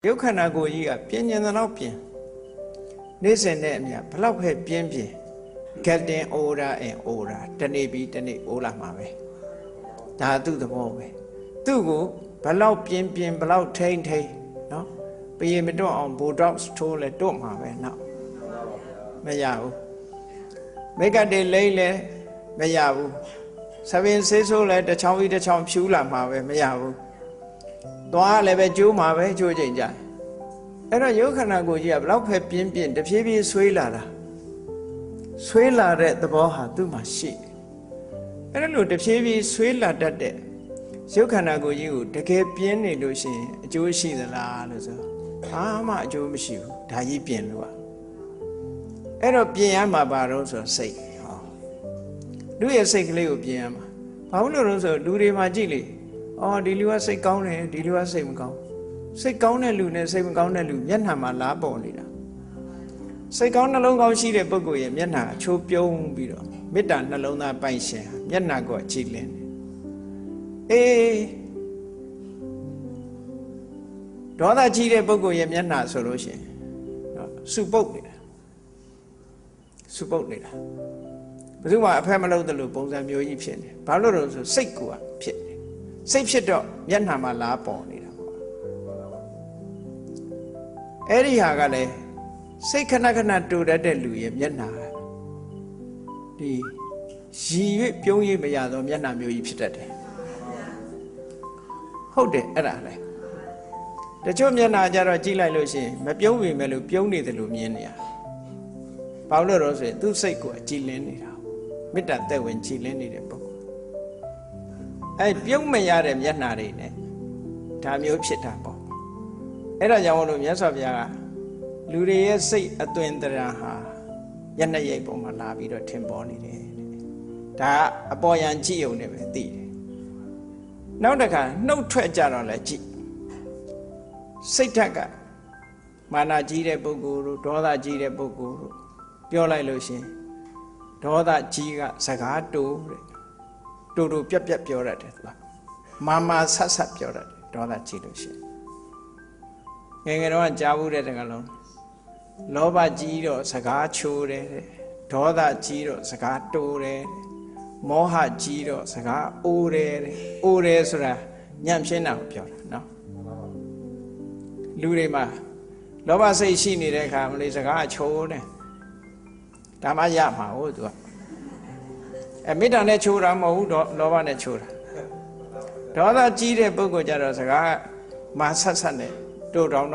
ရုပ်ခန္ဓာကိုယ်ကြီးကပြင်းကျင်တဲ့လောက်ပြင်းနေ့စဉ်နဲ့အမြဘလောက်ပဲပြင်းပြင်း getting older and older တနေ့ပြီးတနေ့အိုးလာမှာပဲဒါသူ့သဘောပဲသူ့ကိုဘလောက်ပြင်းပြင်းဘလောက်ထိမ့်ထိမ့်နော်ပရေမတွန့်အောင်ဘိုတော့ထိုးလဲတွန့်မှာပဲနော်မရဘူးမိတ်ကတေလိမ့်လဲမရဘူးဆပင်ဆေးဆိုးလဲတစ်ချောင်းပြီးတစ်ချောင်းဖြူလာမှာပဲမရဘူးသွားလည်းပဲကျိုးမှာပဲကျိုးချိန်ကြအဲ့တော့ရုပ်ခန္ဓာကိုယ်ကြီးကဘလောက်ပဲပြင်းပြင်းတဖြည်းဖြည်းဆွေးလာတာဆွေးလာတဲ့သဘောဟာသူ့မှာရှိတယ်အဲ့လိုတဖြည်းဖြည်းဆွေးလာတတ်တဲ့ရုပ်ခန္ဓာကိုယ်ကြီးကိုတကယ်ပြင်းနေလို့ရှိရင်အကျိုးရှိသလားလို့ဆိုဘာမှအကျိုးမရှိဘူးဒါကြီးပြင်လို့အဲ့တော့ပြင်ရမှာပါတော့ဆိုစိတ်ဟောလူရဲ့စိတ်ကလေးကိုပြင်ရမှာဘာလို့လဲဆိုလူတွေမှာကြည့်လေအော်ဒီလူကစိတ်ကောင်းတယ်ဒီလူကစိတ်မကောင်းစိတ်ကောင်းတဲ့လူနဲ့စိတ်မကောင်းတဲ့လူမျက်နှာမှာလားပေါ်နေတာစိတ်ကောင်းနှလုံးကောင်းရှိတဲ့ပုဂ္ဂိုလ်ရဲ့မျက်နှာအချိုးပြုံးပြီးတော့မေတ္တာနှလုံးသားပိုင်ရှင်မျက်နှာကိုကြည်လင်းတယ်အေးဒေါသကြီးတဲ့ပုဂ္ဂိုလ်ရဲ့မျက်နှာဆိုလို့ရှိရင်စုပုတ်နေတာစုပုတ်နေတာဘယ်သူမှအဖက်မလုပ်တယ်လို့ပုံစံမျိုးကြီးဖြစ်နေဘာလို့လဲဆိုစိတ်ကဖြစ်နေစိတ်ဖြစ်တော့မျက်နှာမှာလားပေါ်နေတာပေါ့အဲ့ဒီဟာကလည်းစိတ်ခဏခဏတူတတ်တဲ့လူရဲ့မျက်နှာဒီရည်ရွေ့ပြုံးရည်မရတော့မျက်နှာမျိုးကြီးဖြစ်တတ်တယ်ဟုတ်တယ်အဲ့ဒါလေတချို့မျက်နှာကြတော့ကြည့်လိုက်လို့ရှိရင်မပြုံးပေမဲ့လို့ပြုံးနေတယ်လို့မြင်နေရဘာလို့လဲဆိုရင်သူ့စိတ်ကိုကြည်လင်းနေတာမေတ္တာသက်ဝင်ကြည်လင်းနေတဲ့ပုဂ္ဂိုလ်အဲ့ပြုံးမရတဲ့မျက်နှာတွေနဲ့ဒါမျိုးဖြစ်တာပေါ့အဲ့ဒါကြောင့်လို့မြတ်စွာဘုရားကလူတွေရဲ့စိတ်အသွင်သဏ္ဍာန်ဟာမျက်နှာရိပ်ပေါ်မှာလာပြီးတော့ထင်ပေါ်နေတယ်ဒါအပေါ်ယံကြည့်ုံနဲ့ပဲသိတယ်နောက်တစ်ခါနှုတ်ထွက်ကြတော့လည်းကြည့်စိတ်ဓာတ်ကမာနကြီးတဲ့ပုဂ္ဂိုလ်တို့ဒေါသကြီးတဲ့ပုဂ္ဂိုလ်တို့ပြောလိုက်လို့ရှင်ဒေါသကြီးကစကားတိုးတဲ့တူတူပြက်ပြက်ပြောတတ်တယ်သူကမာမာဆတ်ဆတ်ပြောတတ်တယ်ဒေါသကြီးလို့ရှင်ငယ်ငယ်တော့ကြားဘူးတဲ့တကလုံးလောဘကြီးတော့စကားချိုးတယ်ဒေါသကြီးတော့စကားတိုးတယ်မောဟကြီးတော့စကားအိုးတယ်အိုးတယ်ဆိုတာညံ့ရှင်းတာကိုပြောတာနော်လူတွေမှာလောဘစိတ်ရှိနေတဲ့အခါမလေးစကားချိုးတယ်ဒါမှရမှာဟုတ်သူကမေတ္တာနဲ့ချိုးတာမဟုတ်ဘူးလောဘနဲ့ချိုးတာဒေါသကြီးတဲ့ပုဂ္ဂိုလ်ကြတော့စကားမာဆတ်ဆတ်နဲ့တို့တောင်း